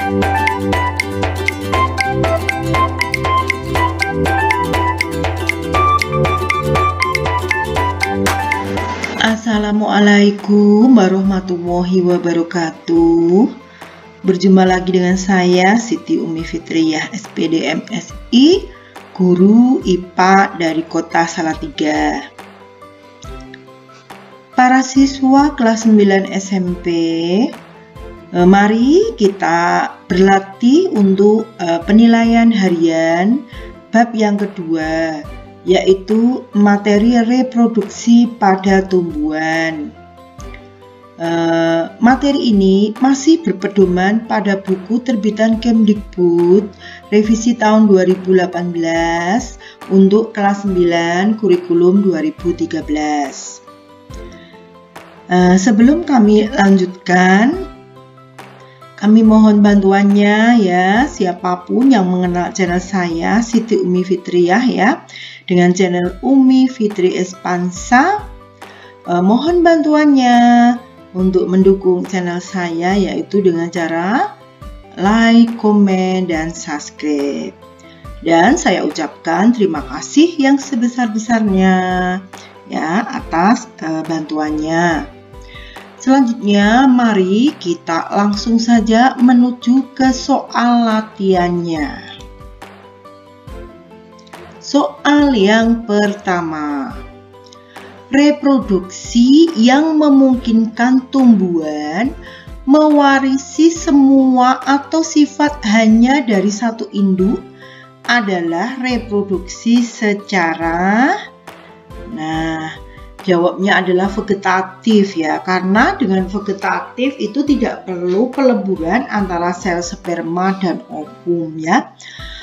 Assalamualaikum warahmatullahi wabarakatuh. Berjumpa lagi dengan saya Siti Umi Fitriyah SPD MSI, guru IPA dari Kota Salatiga. Para siswa kelas 9 SMP, mari kita berlatih untuk penilaian harian bab yang kedua, yaitu materi reproduksi pada tumbuhan. Materi ini masih berpedoman pada buku terbitan Kemdikbud revisi tahun 2018 untuk kelas 9 kurikulum 2013. Sebelum kami lanjutkan, kami mohon bantuannya ya, siapapun yang mengenal channel saya Siti Umi Fitriyah ya, dengan channel Umi Fitri Espansa, mohon bantuannya untuk mendukung channel saya, yaitu dengan cara like, komen, dan subscribe. Dan saya ucapkan terima kasih yang sebesar-besarnya ya atas bantuannya. Selanjutnya, mari kita langsung saja menuju ke soal latihannya. Soal yang pertama, reproduksi yang memungkinkan tumbuhan mewarisi semua atau sifat hanya dari satu induk adalah reproduksi secara, jawabnya adalah vegetatif ya, karena dengan vegetatif itu tidak perlu peleburan antara sel sperma dan ovum ya.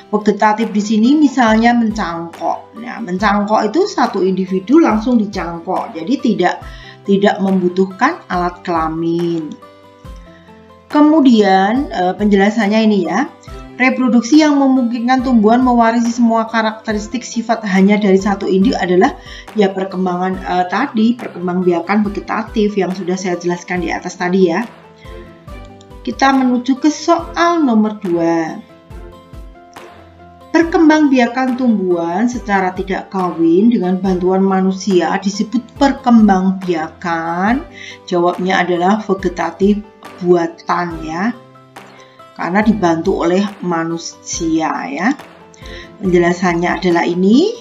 Vegetatif di sini misalnya mencangkok. Nah, mencangkok itu satu individu langsung dicangkok, jadi tidak membutuhkan alat kelamin. Kemudian penjelasannya ini ya, reproduksi yang memungkinkan tumbuhan mewarisi semua karakteristik sifat hanya dari satu induk adalah ya perkembangan perkembangbiakan vegetatif yang sudah saya jelaskan di atas tadi ya. Kita menuju ke soal nomor 2. Perkembangbiakan tumbuhan secara tidak kawin dengan bantuan manusia disebut perkembangbiakan. Jawabnya adalah vegetatif buatan ya, karena dibantu oleh manusia ya. Penjelasannya adalah ini,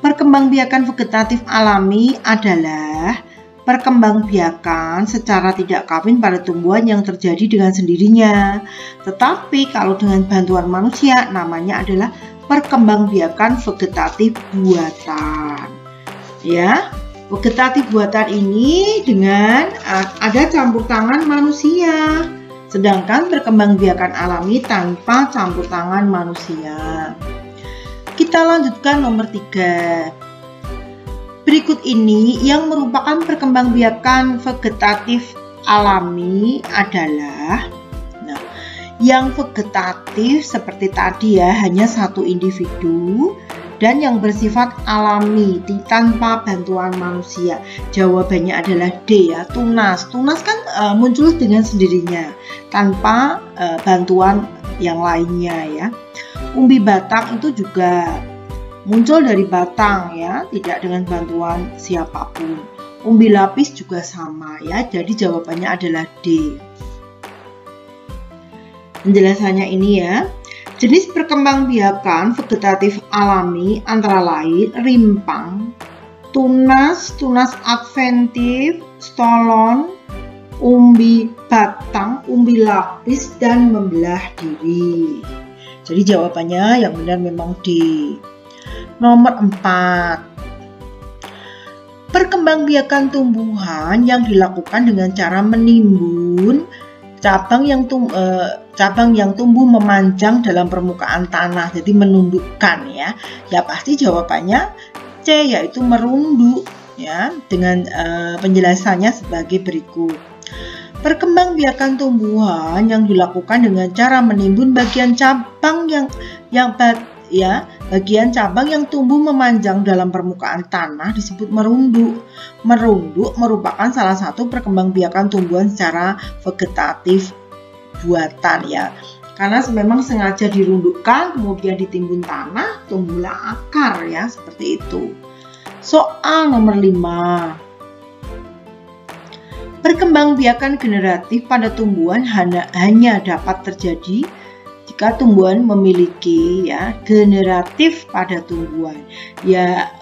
perkembangbiakan vegetatif alami adalah perkembangbiakan secara tidak kawin pada tumbuhan yang terjadi dengan sendirinya. Tetapi kalau dengan bantuan manusia namanya adalah perkembangbiakan vegetatif buatan. Ya, vegetatif buatan ini dengan ada campur tangan manusia. Sedangkan perkembangbiakan alami tanpa campur tangan manusia. Kita lanjutkan nomor 3. Berikut ini yang merupakan perkembangbiakan vegetatif alami adalah yang vegetatif seperti tadi ya, hanya satu individu dan yang bersifat alami tanpa bantuan manusia. Jawabannya adalah D ya, tunas. Tunas kan muncul dengan sendirinya tanpa bantuan yang lainnya ya. Umbi batang itu juga muncul dari batang ya, tidak dengan bantuan siapapun. Umbi lapis juga sama ya, jadi jawabannya adalah D. Penjelasannya ini ya, jenis perkembangbiakan vegetatif alami antara lain rimpang, tunas, tunas adventif, stolon, umbi batang, umbi lapis, dan membelah diri. Jadi jawabannya yang benar memang D. Nomor 4. Perkembangbiakan tumbuhan yang dilakukan dengan cara menimbun cabang yang tumbuh memanjang dalam permukaan tanah, jadi menundukkan ya. Ya pasti jawabannya C, yaitu merunduk ya, dengan penjelasannya sebagai berikut. Perkembangbiakan tumbuhan yang dilakukan dengan cara menimbun bagian cabang bagian cabang yang tumbuh memanjang dalam permukaan tanah disebut merunduk. Merunduk merupakan salah satu perkembangbiakan tumbuhan secara vegetatif buatan ya. Karena memang sengaja dirundukkan, kemudian ditimbun tanah, tumbuhlah akar ya, seperti itu. Soal nomor 5. Perkembangbiakan generatif pada tumbuhan hanya dapat terjadi jika tumbuhan memiliki ya generatif pada tumbuhan. Ya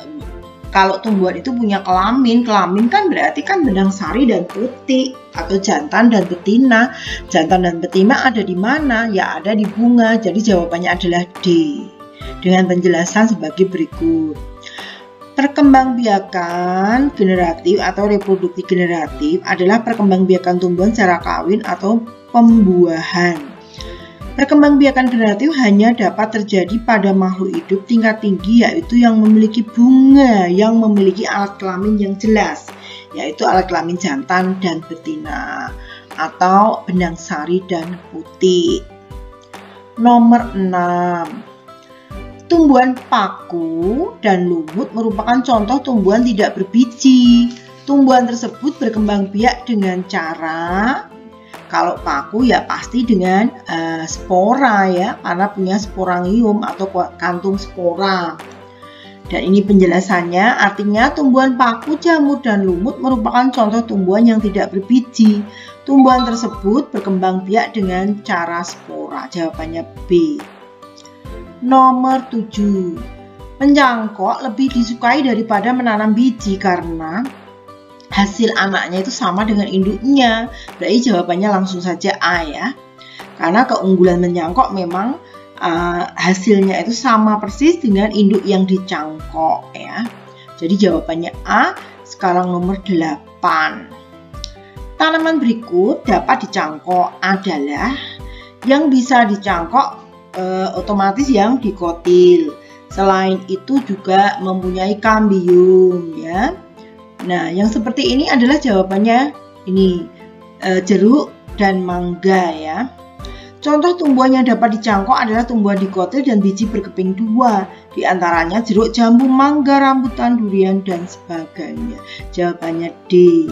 kalau tumbuhan itu punya kelamin kan berarti kan benang sari dan putik, atau jantan dan betina. Jantan dan betina ada di mana? Ya ada di bunga. Jadi jawabannya adalah D. Dengan penjelasan sebagai berikut. Perkembangbiakan generatif atau reproduksi generatif adalah perkembangbiakan tumbuhan secara kawin atau pembuahan. Perkembangbiakan generatif hanya dapat terjadi pada makhluk hidup tingkat tinggi, yaitu yang memiliki bunga yang memiliki alat kelamin yang jelas, yaitu alat kelamin jantan dan betina, atau benang sari dan putik. Nomor 6. Tumbuhan paku dan lumut merupakan contoh tumbuhan tidak berbiji. Tumbuhan tersebut berkembang biak dengan cara, kalau paku ya pasti dengan spora ya, karena punya sporangium atau kantung spora. Dan ini penjelasannya, artinya tumbuhan paku, jamur, dan lumut merupakan contoh tumbuhan yang tidak berbiji. Tumbuhan tersebut berkembang biak dengan cara spora. Jawabannya B. Nomor 7. Mencangkok lebih disukai daripada menanam biji karena hasil anaknya itu sama dengan induknya. Berarti jawabannya langsung saja A ya. Karena keunggulan mencangkok memang hasilnya itu sama persis dengan induk yang dicangkok ya. Jadi jawabannya A. Sekarang nomor 8. Tanaman berikut dapat dicangkok adalah yang bisa dicangkok otomatis yang dikotil. Selain itu juga mempunyai kambium ya. Nah, yang seperti ini adalah jawabannya ini jeruk dan mangga ya. Contoh tumbuhan yang dapat dicangkok adalah tumbuhan dikotil dan biji berkeping 2. Di antaranya jeruk, jambu, mangga, rambutan, durian dan sebagainya. Jawabannya D.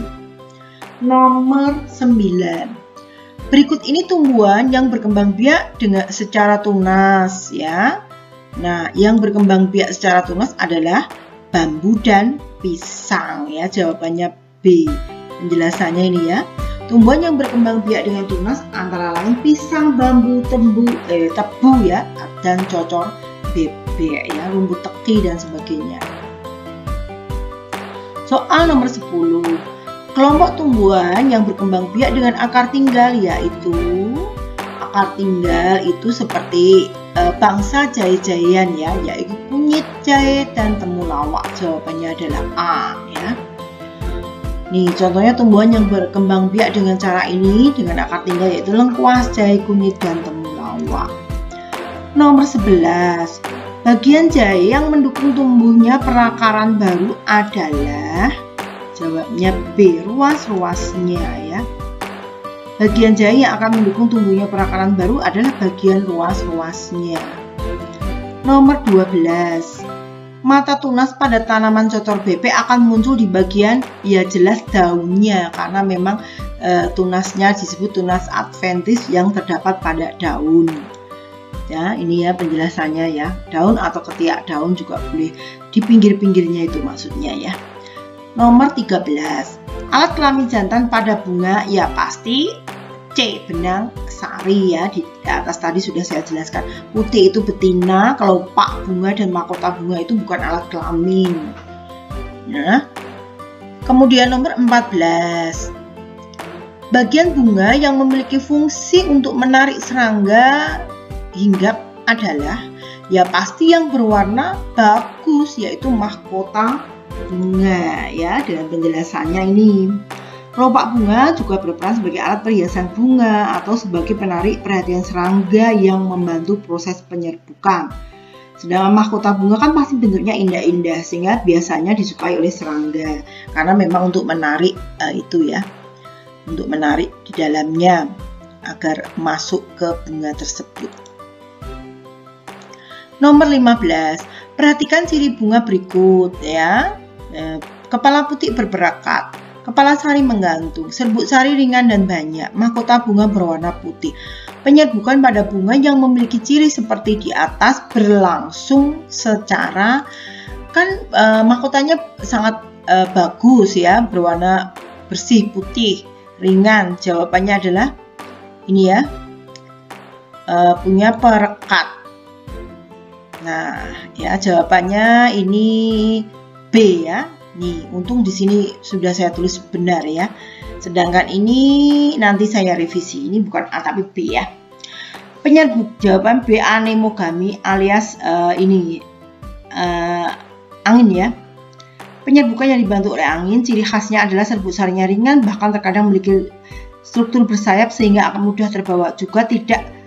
Nomor 9. Berikut ini tumbuhan yang berkembang biak dengan secara tunas ya. Nah, yang berkembang biak secara tunas adalah bambu dan pisang ya. Jawabannya B. Penjelasannya ini ya. Tumbuhan yang berkembang biak dengan tunas antara lain pisang, bambu, tebu ya, dan cocor bebek ya, rumput teki dan sebagainya. Soal nomor 10. Kelompok tumbuhan yang berkembang biak dengan akar tinggal yaitu akar tinggal itu seperti bangsa jahe-jahean ya, yaitu kunyit, jahe, dan temulawak. Jawabannya adalah A ya. Nih contohnya tumbuhan yang berkembang biak dengan cara ini dengan akar tinggal yaitu lengkuas, jahe, kunyit, dan temulawak. Nomor 11. Bagian jahe yang mendukung tumbuhnya perakaran baru adalah, jawabnya B, ruas-ruasnya ya. Bagian jahe yang akan mendukung tumbuhnya perakaran baru adalah bagian ruas-ruasnya. Nomor 12. Mata tunas pada tanaman cocor bebek akan muncul di bagian ya jelas daunnya, karena memang tunasnya disebut tunas adventis yang terdapat pada daun. Ya, ini ya penjelasannya ya. Daun atau ketiak daun juga boleh, di pinggir-pinggirnya itu maksudnya ya. Nomor 13. Alat kelamin jantan pada bunga ya pasti C, benang sari ya. Di atas tadi sudah saya jelaskan. Putih itu betina, kelopak bunga dan mahkota bunga itu bukan alat kelamin. Nah, kemudian nomor 14. Bagian bunga yang memiliki fungsi untuk menarik serangga hinggap adalah ya pasti yang berwarna bagus, yaitu mahkota bunga ya. Dengan penjelasannya ini, kelopak bunga juga berperan sebagai alat perhiasan bunga atau sebagai penarik perhatian serangga yang membantu proses penyerbukan. Sedangkan mahkota bunga kan pasti bentuknya indah-indah sehingga biasanya disukai oleh serangga karena memang untuk menarik itu ya, untuk menarik di dalamnya agar masuk ke bunga tersebut. Nomor 15. Perhatikan ciri bunga berikut ya. Kepala putih berberakat, kepala sari menggantung, serbuk sari ringan dan banyak, mahkota bunga berwarna putih. Penyerbukan pada bunga yang memiliki ciri seperti di atas berlangsung secara mahkotanya sangat bagus ya, berwarna bersih, putih, ringan. Jawabannya adalah ini ya, punya perekat. Nah, ya jawabannya ini B ya. Nih, untung di sini sudah saya tulis benar ya. Sedangkan ini nanti saya revisi. Ini bukan A tapi B ya. Jawaban B, anemogami alias angin ya. Penyerbukan yang dibantu oleh angin, ciri khasnya adalah serbuk sarinya ringan, bahkan terkadang memiliki struktur bersayap sehingga akan mudah terbawa. Juga tidak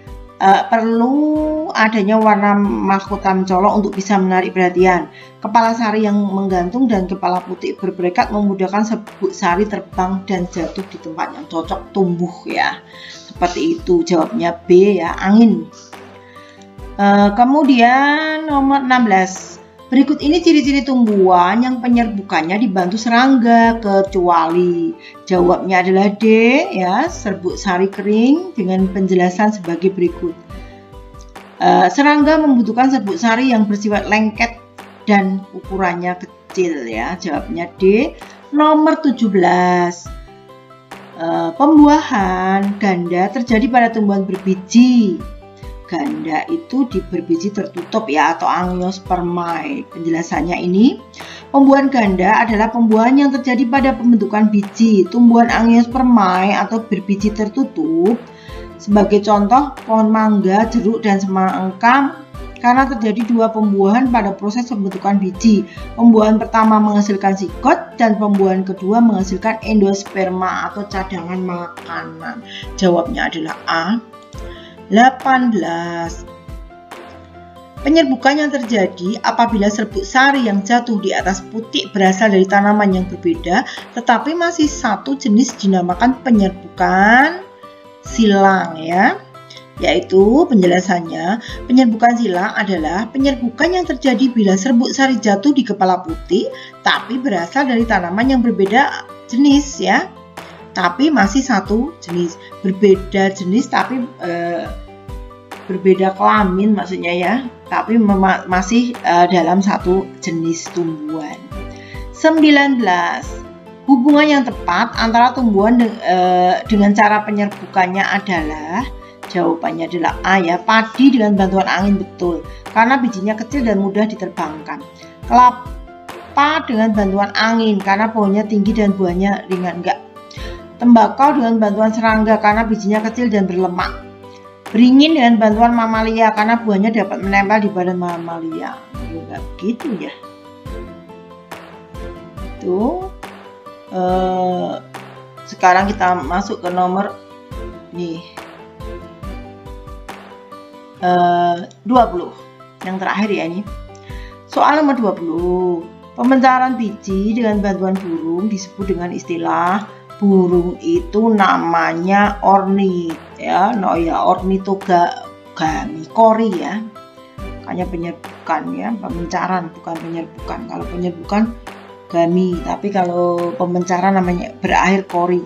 perlu adanya warna mahkota mencolok untuk bisa menarik perhatian. Kepala sari yang menggantung dan kepala putih berbrekat memudahkan serbuk sari terbang dan jatuh di tempat yang cocok tumbuh ya. Seperti itu, jawabnya B ya, angin. Kemudian nomor 16. Berikut ini ciri-ciri tumbuhan yang penyerbukannya dibantu serangga kecuali. Jawabnya adalah D ya, serbuk sari kering dengan penjelasan sebagai berikut. Serangga membutuhkan serbuk sari yang bersifat lengket dan ukurannya kecil ya. Jawabnya D. Nomor 17. Pembuahan ganda terjadi pada tumbuhan berbiji. Ganda itu berbiji tertutup ya, atau angiospermae. Penjelasannya ini, pembuahan ganda adalah pembuahan yang terjadi pada pembentukan biji. Tumbuhan angiospermae atau berbiji tertutup, sebagai contoh pohon mangga, jeruk, dan semangka, karena terjadi dua pembuahan pada proses pembentukan biji. Pembuahan pertama menghasilkan zigot dan pembuahan kedua menghasilkan endosperma atau cadangan makanan. Jawabnya adalah A. 18. Penyerbukan yang terjadi apabila serbuk sari yang jatuh di atas putik berasal dari tanaman yang berbeda tetapi masih satu jenis dinamakan penyerbukan silang ya. Yaitu penjelasannya, penyerbukan silang adalah penyerbukan yang terjadi bila serbuk sari jatuh di kepala putik tapi berasal dari tanaman yang berbeda jenis ya. Tapi masih satu jenis, berbeda jenis tapi berbeda kelamin maksudnya ya, tapi masih dalam satu jenis tumbuhan. 19. Hubungan yang tepat antara tumbuhan dengan cara penyerbukannya adalah, jawabannya adalah A ya, padi dengan bantuan angin, betul, karena bijinya kecil dan mudah diterbangkan. Kelapa dengan bantuan angin karena pohonnya tinggi dan buahnya ringan, enggak. Tembakau dengan bantuan serangga karena bijinya kecil dan berlemak. Beringin dengan bantuan mamalia karena buahnya dapat menempel di badan mamalia. Enggak begitu ya. Itu. Sekarang kita masuk ke nomor nih 20. Yang terakhir ya ini. Soal nomor 20. Pembencaran biji dengan bantuan burung disebut dengan istilah, burung itu namanya ornit ya, ornitogami kori ya. Makanya penyerbukan ya, pembencaran bukan penyerbukan. Kalau penyerbukan gami, tapi kalau pembencaran namanya berakhir kori.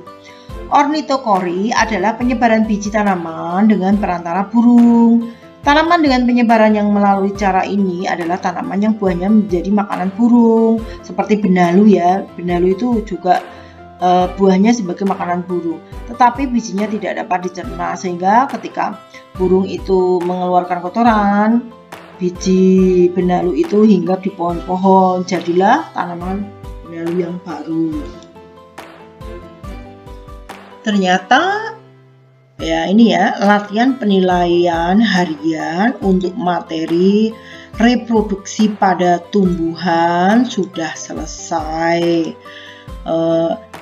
Ornitokori adalah penyebaran biji tanaman dengan perantara burung. Tanaman dengan penyebaran yang melalui cara ini adalah tanaman yang buahnya menjadi makanan burung, seperti benalu ya. Benalu itu juga buahnya sebagai makanan burung, tetapi bijinya tidak dapat dicerna, sehingga ketika burung itu mengeluarkan kotoran, biji benalu itu hinggap di pohon-pohon, jadilah tanaman benalu yang baru. Ternyata ya ini ya, latihan penilaian harian untuk materi reproduksi pada tumbuhan sudah selesai.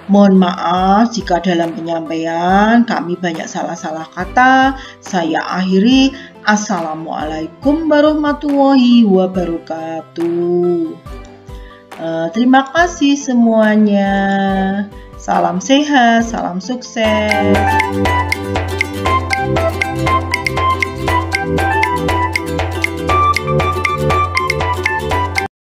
Mohon maaf jika dalam penyampaian kami banyak salah-salah kata. Saya akhiri. Assalamualaikum warahmatullahi wabarakatuh. Terima kasih semuanya. Salam sehat, salam sukses.